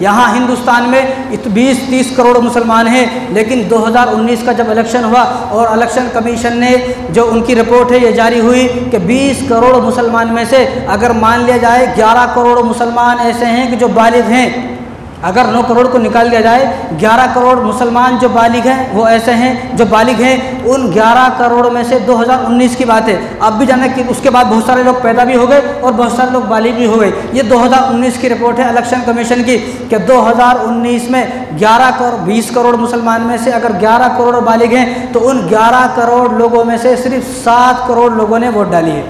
यहाँ हिंदुस्तान में 20-30 करोड़ मुसलमान हैं, लेकिन 2019 का जब इलेक्शन हुआ और इलेक्शन कमीशन ने जो उनकी रिपोर्ट है ये जारी हुई कि 20 करोड़ मुसलमान में से अगर मान लिया जाए 11 करोड़ मुसलमान ऐसे हैं कि जो बालिग हैं। अगर 9 करोड़ को निकाल दिया जाए, 11 करोड़ मुसलमान जो बालिग हैं वो ऐसे हैं जो बालिग हैं। उन 11 करोड़ में से 2019 की बात है, अब भी जाना कि उसके बाद बहुत सारे लोग पैदा भी हो गए और बहुत सारे लोग बालिग भी हो गए। ये 2019 की रिपोर्ट है इलेक्शन कमीशन की कि 2019 में 20 करोड़ मुसलमान में से अगर 11 करोड़ बालिग हैं तो उन 11 करोड़ लोगों में से सिर्फ 7 करोड़ लोगों ने वोट डाली है।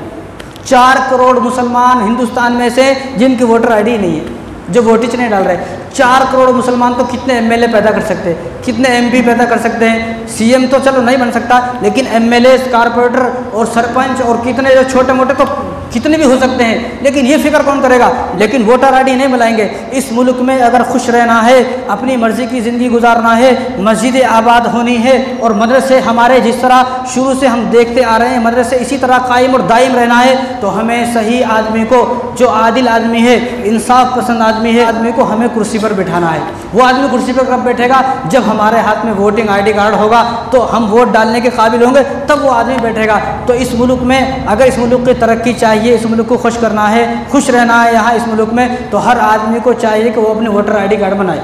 4 करोड़ मुसलमान हिंदुस्तान में से जिनकी वोटर ID नहीं है, जो वोटिच नहीं डाल रहे। 4 करोड़ मुसलमान तो कितने MLA पैदा कर सकते हैं, कितने MP पैदा कर सकते हैं। CM तो चलो नहीं बन सकता, लेकिन MLA, कारपोरेटर और सरपंच और कितने जो छोटे मोटे तो कितने भी हो सकते हैं, लेकिन ये फिक्र कौन करेगा। लेकिन वोटर ID नहीं बनाएंगे। इस मुल्क में अगर खुश रहना है, अपनी मर्जी की ज़िंदगी गुजारना है, मस्जिदें आबाद होनी है और मदरसे हमारे जिस तरह शुरू से हम देखते आ रहे हैं मदरसे इसी तरह कायम और दायम रहना है, तो हमें सही आदमी को, जो आदिल आदमी है, इंसाफ पसंद आदमी है, आदमी को हमें कुर्सी पर बिठाना है। वो आदमी कुर्सी पर कब बैठेगा, जब हमारे हाथ में वोटिंग ID कार्ड होगा, तो हम वोट डालने के काबिल होंगे, तब वो आदमी बैठेगा। तो इस मुल्क में अगर इस मुल्क की तरक्की चाहिए, इस मुल्क को खुश करना है, खुश रहना है यहाँ इस मुल्क में, तो हर आदमी को चाहिए कि वो अपने वोटर ID कार्ड बनाए।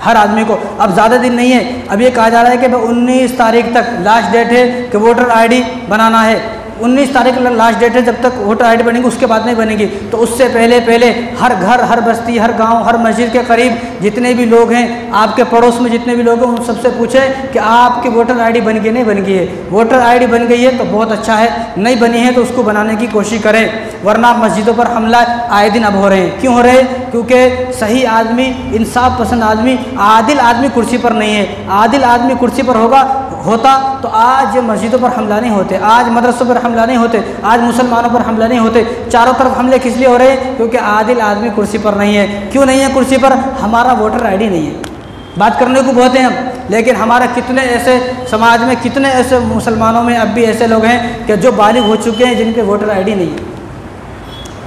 हर आदमी को। अब ज़्यादा दिन नहीं है, अब ये कहा जा रहा है कि 19 तारीख तक लास्ट डेट है कि वोटर ID बनाना है। 19 तारीख लास्ट डेट है, जब तक वोटर ID बनेगी उसके बाद नहीं बनेगी। तो उससे पहले हर घर, हर बस्ती, हर गांव, हर मस्जिद के करीब जितने भी लोग हैं, आपके पड़ोस में जितने भी लोग हैं, उन सबसे पूछें कि आपकी वोटर ID बन गई नहीं बन गई है। वोटर ID बन गई है तो बहुत अच्छा है, नहीं बनी है तो उसको बनाने की कोशिश करें, वरना मस्जिदों पर हमला आए दिन अब हो रहे हैं। क्यों हो रहे हैं? क्योंकि सही आदमी, इंसाफ पसंद आदमी, आदिल आदमी कुर्सी पर नहीं है। आदिल आदमी कुर्सी पर होता तो आज मस्जिदों पर हमला नहीं होते, आज मदरसों पर हमला नहीं होते, आज मुसलमानों पर हमला नहीं होते। चारों तरफ हमले किस लिए हो रहे हैं? क्योंकि आदिल आदमी कुर्सी पर नहीं है। क्यों नहीं है कुर्सी पर? हमारा वोटर ID नहीं है। बात करने को बहुत हैं हम, लेकिन हमारा कितने ऐसे समाज में, कितने ऐसे मुसलमानों में अब भी ऐसे लोग हैं कि जो बालिग हो चुके हैं, जिनके वोटर ID नहीं है।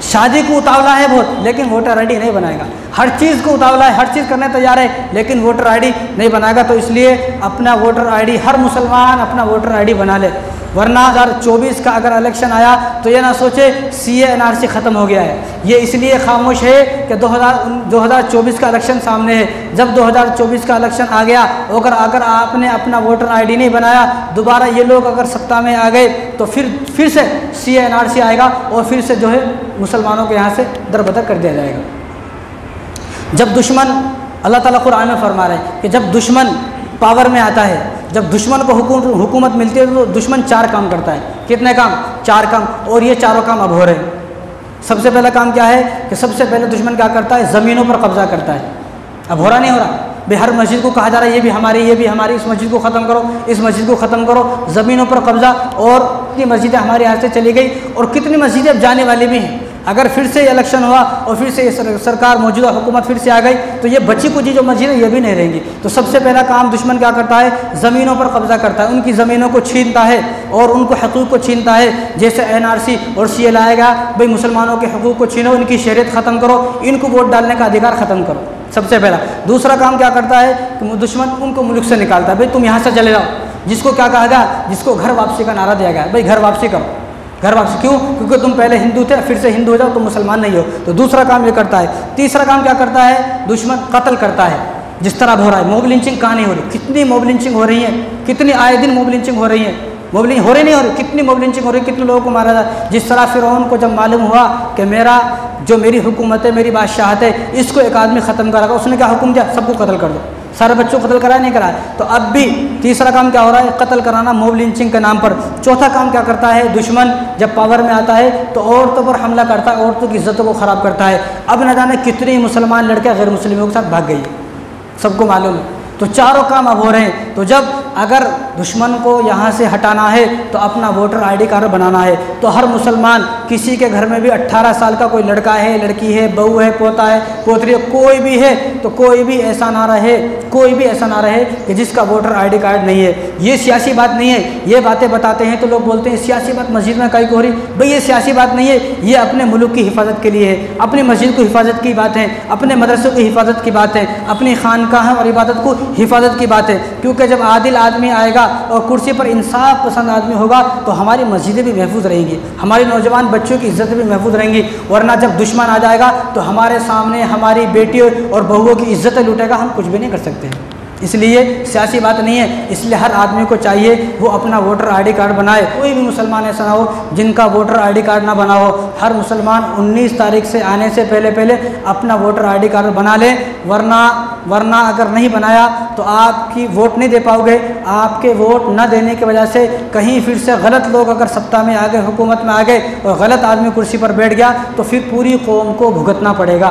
शादी को उतावला है बहुत, लेकिन वोटर ID नहीं बनाएगा। हर चीज़ को उतावला है, हर चीज़ करने तैयार है, लेकिन वोटर ID नहीं बनाएगा। तो इसलिए अपना वोटर ID, हर मुसलमान अपना वोटर ID बना ले, वरना 2024 का अगर इलेक्शन आया तो ये ना सोचे CA NRC ख़त्म हो गया है। ये इसलिए खामोश है कि 2024 का इलेक्शन सामने है। जब 2024 का इलेक्शन आ गया, अगर आपने अपना वोटर ID नहीं बनाया, दोबारा ये लोग अगर सत्ता में आ गए तो फिर से CA NRC आएगा और फिर से जो है मुसलमानों के यहाँ से दरबदर कर दिया जाएगा। जब दुश्मन, अल्लाह ताला कुरान में फरमा रहे हैं कि जब दुश्मन पावर में आता है, जब दुश्मन को हुकूमत मिलती है तो दुश्मन 4 काम करता है। कितने काम? 4 काम। और ये चारों काम अब हो रहे हैं। सबसे पहला काम क्या है कि सबसे पहले दुश्मन क्या करता है? ज़मीनों पर कब्जा करता है। अब हो रहा नहीं हो रहा भाई, हर मस्जिद को कहा जा रहा है ये भी हमारी, ये भी हमारी, इस मस्जिद को ख़त्म करो, इस मस्जिद को ख़त्म करो। ज़मीनों पर कब्जा, और कितनी मस्जिदें हमारे यहाँ से चली गई और कितनी मस्जिदें अब जाने वाली भी हैं। अगर फिर से इलेक्शन हुआ और फिर से सरकार, मौजूदा हुकूमत फिर से आ गई तो ये बची कुची जो मस्जिद है ये भी नहीं रहेंगी। तो सबसे पहला काम दुश्मन क्या करता है? ज़मीनों पर कब्जा करता है, उनकी ज़मीनों को छीनता है और उनको हकूक़ को छीनता है। जैसे NRC और CA लाएगा, भाई मुसलमानों के हकूक़ को छीनो, इनकी शरीयत ख़त्म करो, इनको वोट डालने का अधिकार ख़त्म करो, सबसे पहला। दूसरा काम क्या करता है कि दुश्मन उनको मुल्क से निकालता है, भाई तुम यहाँ से चले जाओ। जिसको क्या कहा गया? जिसको घर वापसी का नारा दिया गया, भाई घर वापसी करो, घर वापसी। क्यों? क्योंकि तुम पहले हिंदू थे, फिर से हिंदू हो जाओ, तुम मुसलमान नहीं हो। तो दूसरा काम ये करता है। तीसरा काम क्या करता है? दुश्मन कत्ल करता है, जिस तरह हो रहा है। मॉब लिंचिंग कहाँ नहीं हो रही? कितनी मॉब लिंचिंग हो रही है, कितनी आए दिन मॉब लिंचिंग हो रही है। मॉब लिंचिंग हो रही नहीं हो रही, कितनी मॉब लिंचिंग हो रही है, कितने लोगों को मारा जाए। जिस तरह फ़िरौन को जब मालूम हुआ कि मेरी हुकूमत है, मेरी बादशाहत है, इसको एक आदमी ख़त्म करेगा, उसने क्या हुक्म दिया? सबको कत्ल कर दो। सारे बच्चों को कत्ल कराया नहीं कराया? तो अब भी तीसरा काम क्या हो रहा है? कत्ल कराना, मॉब लिंचिंग के नाम पर। चौथा काम क्या करता है? दुश्मन जब पावर में आता है तो औरतों पर हमला करता है, औरतों की इज्जतों को ख़राब करता है। अब न जाने कितनी मुसलमान लड़कियाँ गैर मुस्लिमों के साथ भाग गई है, सबको मालूम है। तो चारों काम अब हो रहे हैं। तो जब अगर दुश्मन को यहाँ से हटाना है तो अपना वोटर आईडी कार्ड बनाना है। तो हर मुसलमान, किसी के घर में भी 18 साल का कोई लड़का है, लड़की है, बहू है, पोता है, पोतरी है, कोई भी है, तो कोई भी ऐसा ना रहे कि जिसका वोटर आईडी कार्ड नहीं है। ये सियासी बात नहीं है। ये बातें बताते हैं तो लोग बोलते हैं सियासी बात मस्जिद में काहे को हो रही। भाई ये सियासी बात नहीं है, ये अपने मुल्क की हिफाजत के लिए है, अपनी मस्जिद को हिफाजत की बात है, अपने मदरसों की हिफाजत की बात है, अपनी खानकाह और इबादत को हिफाजत की बात है। क्योंकि जब आदिल आदमी आएगा और कुर्सी पर इंसाफ पसंद आदमी होगा तो हमारी मस्जिदें भी महफूज रहेंगी, हमारी नौजवान बच्चों की इज्जत भी महफूज रहेंगी। वरना जब दुश्मन आ जाएगा तो हमारे सामने हमारी बेटियों और बहुओं की इज्जत लूटेगा, हम कुछ भी नहीं कर सकते। इसलिए सियासी बात नहीं है। इसलिए हर आदमी को चाहिए वो अपना वोटर आईडी कार्ड बनाए। कोई भी मुसलमान ऐसा ना हो जिनका वोटर आईडी कार्ड ना बना हो। हर मुसलमान 19 तारीख से आने से पहले अपना वोटर आईडी कार्ड बना ले, वरना अगर नहीं बनाया तो आपकी वोट नहीं दे पाओगे। आपके वोट न देने की वजह से कहीं फिर से गलत लोग अगर सत्ता में आ गए, हुकूमत में आ गए और गलत आदमी कुर्सी पर बैठ गया तो फिर पूरी कौम को भुगतना पड़ेगा।